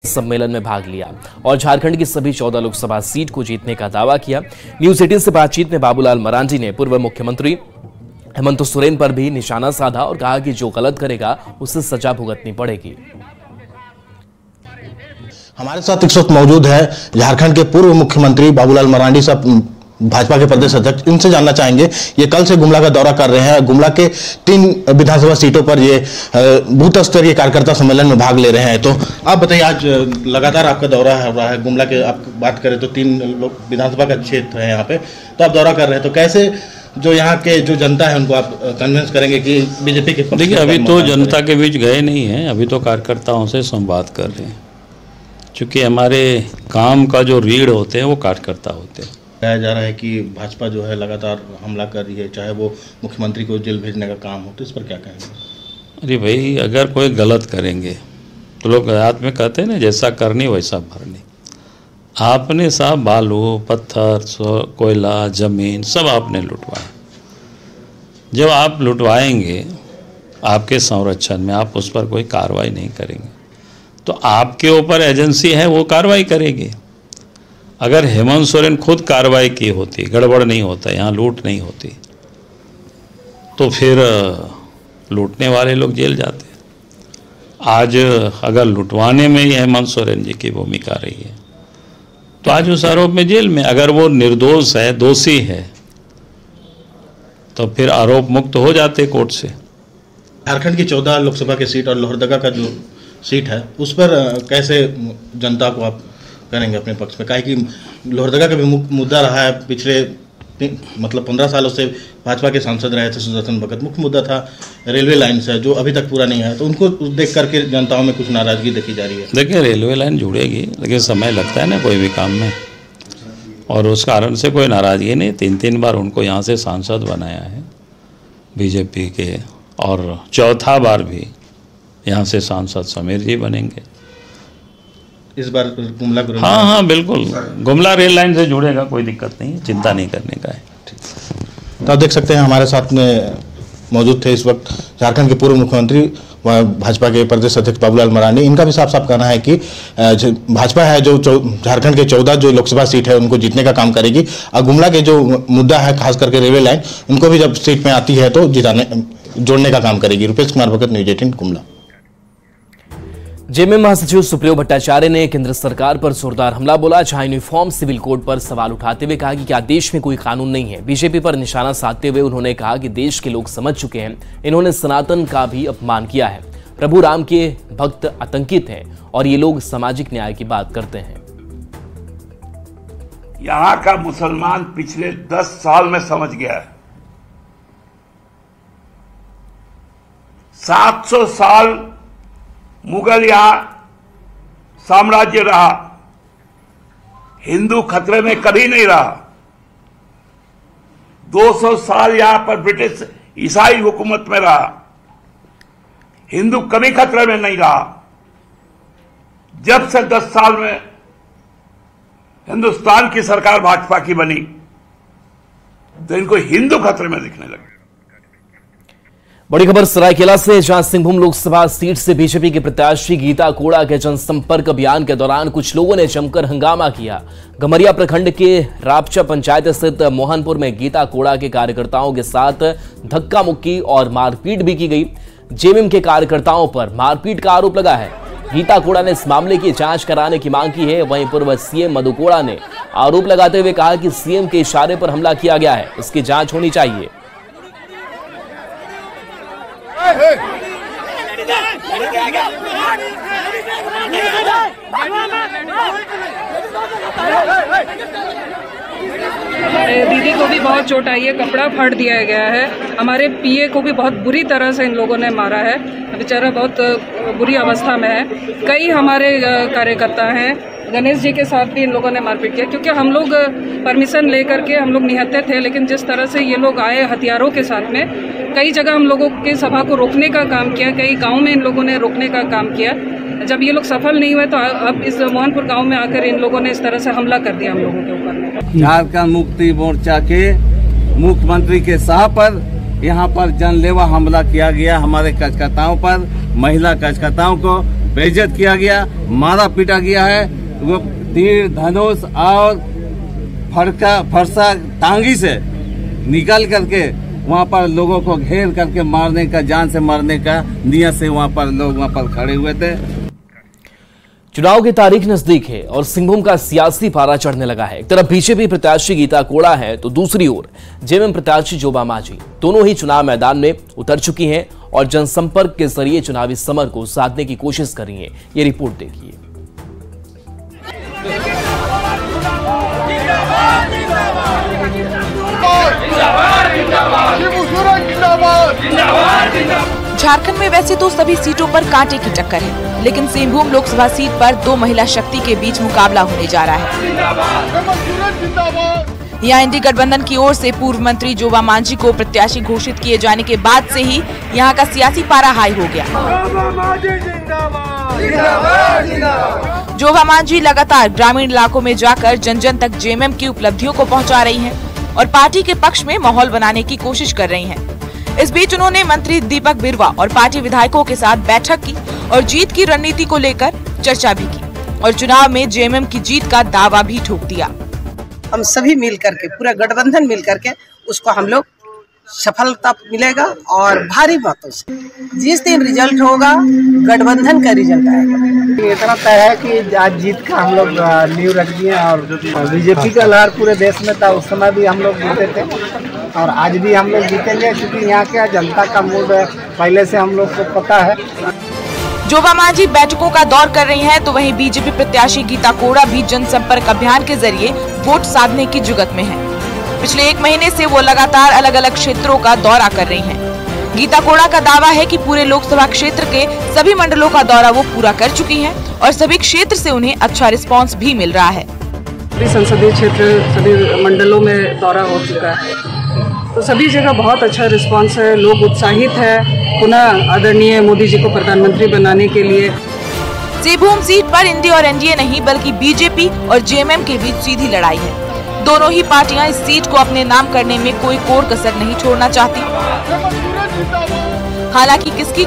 सम्मेलन में भाग लिया और झारखंड की सभी 14 लोकसभा सीट को जीतने का दावा किया। न्यूज 18 से बातचीत में बाबूलाल मरांडी ने पूर्व मुख्यमंत्री हेमंत सोरेन पर भी निशाना साधा और कहा कि जो गलत करेगा उसे सजा भुगतनी पड़ेगी। हमारे साथ इस वक्त मौजूद है झारखंड के पूर्व मुख्यमंत्री बाबूलाल मरांडी साहब, भाजपा के प्रदेश अध्यक्ष। इनसे जानना चाहेंगे, ये कल से गुमला का दौरा कर रहे हैं। गुमला के 3 विधानसभा सीटों पर ये बूथ स्तरीय कार्यकर्ता सम्मेलन में भाग ले रहे हैं। तो आप बताइए, आज लगातार आपका दौरा हो रहा है गुमला के, आप बात करें तो 3 विधानसभा का क्षेत्र है यहाँ पे, तो आप दौरा कर रहे हैं, तो कैसे जो यहाँ के जो जनता है उनको आप कन्विंस करेंगे कि बीजेपी के? देखिए, अभी तो जनता के बीच गए नहीं हैं, अभी तो कार्यकर्ताओं से संवाद कर रहे हैं, क्योंकि हमारे काम का जो रीढ़ होते हैं वो कार्यकर्ता होते हैं। कहा जा रहा है कि भाजपा जो है लगातार हमला कर रही है, चाहे वो मुख्यमंत्री को जेल भेजने का काम हो, तो इस पर क्या कहेंगे? अरे भाई, अगर कोई गलत करेंगे तो लोग रात में कहते हैं ना, जैसा करनी वैसा भरनी। आपने साहब बालू, पत्थर, कोयला, जमीन सब आपने लुटवाया। जब आप लुटवाएंगे आपके संरक्षण में, आप उस पर कोई कार्रवाई नहीं करेंगे तो आपके ऊपर एजेंसी है वो कार्रवाई करेगी। अगर हेमंत सोरेन खुद कार्रवाई की होती, गड़बड़ नहीं होता, यहाँ लूट नहीं होती, तो फिर लूटने वाले लोग जेल जाते। आज अगर लुटवाने में ही हेमंत सोरेन जी की भूमिका रही है तो आज उस आरोप में जेल में। अगर वो निर्दोष है, दोषी है, तो फिर आरोप मुक्त हो जाते कोर्ट से। झारखंड की 14 लोकसभा की सीट और लोहरदगा का जो सीट है उस पर कैसे जनता को आप करेंगे अपने पक्ष में? काहे कि लोहरदगा का भी मुद्दा रहा है, पिछले 15 सालों से भाजपा के सांसद रहे थे सुदर्शन भगत। मुख्य मुद्दा था रेलवे लाइन से, जो अभी तक पूरा नहीं है, तो उनको देख करके जनताओं में कुछ नाराजगी देखी जा रही है। देखिए, रेलवे लाइन जुड़ेगी, लेकिन समय लगता है ना कोई भी काम में, और उस कारण से कोई नाराजगी नहीं। 3 बार उनको यहाँ से सांसद बनाया है बीजेपी के, और चौथा बार भी यहाँ से सांसद समीर जी बनेंगे इस बार गुमला। हाँ, बिल्कुल गुमला रेल लाइन से जुड़ेगा, कोई दिक्कत नहीं, चिंता नहीं करने का है। तो आप देख सकते हैं हमारे साथ में मौजूद थे इस वक्त झारखंड के पूर्व मुख्यमंत्री व भाजपा के प्रदेश अध्यक्ष बाबूलाल मरांडी। इनका भी साफ साफ कहना है कि भाजपा है जो झारखंड के 14 जो लोकसभा सीट है उनको जीतने का काम करेगी, और गुमला के जो मुद्दा है खास करके रेलवे लाइन, उनको भी जब सीट में आती है तो जोड़ने का काम करेगी। रुपेश कुमार भगत, न्यूज 18 गुमला। जेएमएम महासचिव सुप्रियो भट्टाचार्य ने केंद्र सरकार पर जोरदार हमला बोला, जहां यूनिफॉर्म सिविल कोड पर सवाल उठाते हुए कहा कि क्या देश में कोई कानून नहीं है। बीजेपी पर निशाना साधते हुए उन्होंने कहा कि देश के लोग समझ चुके हैं, इन्होंने सनातन का भी अपमान किया है। प्रभु राम के भक्त आतंकित हैं और ये लोग सामाजिक न्याय की बात करते हैं। यहां का मुसलमान पिछले 10 साल में समझ गया है। 700 साल मुगल यहां साम्राज्य रहा, हिंदू खतरे में कभी नहीं रहा। 200 साल यहां पर ब्रिटिश ईसाई हुकूमत में रहा, हिंदू कभी खतरे में नहीं रहा। जब से 10 साल में हिंदुस्तान की सरकार भाजपा की बनी तो इनको हिंदू खतरे में दिखने लगे। बड़ी खबर सरायकेला से, जहां सिंहभूम लोकसभा सीट से बीजेपी की प्रत्याशी गीता कोड़ा के जनसंपर्क अभियान के दौरान कुछ लोगों ने जमकर हंगामा किया। गमरिया प्रखंड के रापचा पंचायत स्थित मोहनपुर में गीता कोड़ा के कार्यकर्ताओं के साथ धक्का मुक्की और मारपीट भी की गई। जेएमएम के कार्यकर्ताओं पर मारपीट का आरोप लगा है। गीता कोड़ा ने इस मामले की जांच कराने की मांग की है। वहीं पूर्व सीएम मधु कोड़ा ने आरोप लगाते हुए कहा कि सीएम के इशारे पर हमला किया गया है, इसकी जांच होनी चाहिए। हमारे दीदी को भी बहुत चोट आई है, कपड़ा फाड़ दिया गया है। हमारे पीए को भी बहुत बुरी तरह से इन लोगों ने मारा है, बेचारा बहुत बुरी अवस्था में है। कई हमारे कार्यकर्ता हैं, गणेश जी के साथ भी इन लोगों ने मारपीट किया, क्योंकि हम लोग परमिशन लेकर के हम लोग निहत्ते थे, लेकिन जिस तरह से ये लोग आए हथियारों के साथ में, कई जगह हम लोगों की सभा को रोकने का काम किया, कई गाँव में इन लोगों ने रोकने का काम किया। जब ये लोग सफल नहीं हुए तो अब इस मोहनपुर गांव में आकर इन लोगों ने इस तरह से हमला कर दिया हम लोगों के ऊपर। झारखंड मुक्ति मोर्चा के मुख्यमंत्री के शाह पर यहाँ पर जानलेवा हमला किया गया। हमारे कार्यकर्ताओं पर, महिला कार्यकर्ताओं को बेइज्जत किया गया, मारा पीटा गया है। वो तीर धनुष और फरसा टांगी से निकाल करके वहाँ पर लोगों को घेर करके मारने का, जान से मारने का नियत से वहाँ पर लोग वहाँ पर खड़े हुए थे। चुनाव की तारीख नजदीक है और सिंहभूम का सियासी पारा चढ़ने लगा है। एक तरफ बीजेपी प्रत्याशी गीता कोड़ा है तो दूसरी ओर जेएमएम प्रत्याशी जोबा मांझी दोनों ही चुनाव मैदान में उतर चुकी हैं और जनसंपर्क के जरिए चुनावी समर को साधने की कोशिश कर रही हैं। ये रिपोर्ट देखिए। झारखंड में वैसे तो सभी सीटों पर कांटे की टक्कर है, लेकिन सिंहभूम लोकसभा सीट पर दो महिला शक्ति के बीच मुकाबला होने जा रहा है। यहाँ इंडी गठबंधन की ओर से पूर्व मंत्री जोबा मांझी को प्रत्याशी घोषित किए जाने के बाद से ही यहाँ का सियासी पारा हाई हो गया। जोबा मांझी लगातार ग्रामीण इलाकों में जाकर जन जन तक जेएमएम की उपलब्धियों को पहुँचा रही है और पार्टी के पक्ष में माहौल बनाने की कोशिश कर रही हैं। इस बीच उन्होंने मंत्री दीपक बिरुवा और पार्टी विधायकों के साथ बैठक की और जीत की रणनीति को लेकर चर्चा भी की और चुनाव में जेएमएम की जीत का दावा भी ठोक दिया। हम सभी मिल करके, पूरा गठबंधन मिल करके उसको हम लोग सफलता मिलेगा और भारी बातों से जिस दिन रिजल्ट होगा गठबंधन का रिजल्ट आएगा। इतना तय है कि आज जीत का हम लोग नींव रख दिए और बीजेपी का लहर पूरे देश में था। उस समय भी हम लोग जीते थे और आज भी हम लोग जीतेंगे, क्योंकि यहाँ के जनता का मूड पहले से हम लोग को पता है। जोबा मांझी बैठकों का दौर कर रही हैं, तो वहीं बीजेपी प्रत्याशी गीता कोड़ा भी जनसंपर्क अभियान के जरिए वोट साधने की जुगत में है। पिछले 1 महीने से वो लगातार अलग अलग क्षेत्रों का दौरा कर रही हैं। गीता कोड़ा का दावा है कि पूरे लोकसभा क्षेत्र के सभी मंडलों का दौरा वो पूरा कर चुकी हैं और सभी क्षेत्र से उन्हें अच्छा रिस्पांस भी मिल रहा है। संसदीय क्षेत्र सभी मंडलों में दौरा हो चुका है, तो सभी जगह बहुत अच्छा रिस्पांस है। लोग उत्साहित है पुनः आदरणीय मोदी जी को प्रधानमंत्री बनाने के लिए। सिंहभूम सीट पर इंडी और एनडीए नहीं बल्कि बीजेपी और जेएमएम के बीच सीधी लड़ाई है। दोनों ही पार्टियां इस सीट को अपने नाम करने में कोई कोर कसर नहीं छोड़ना चाहती। हालांकि किसकी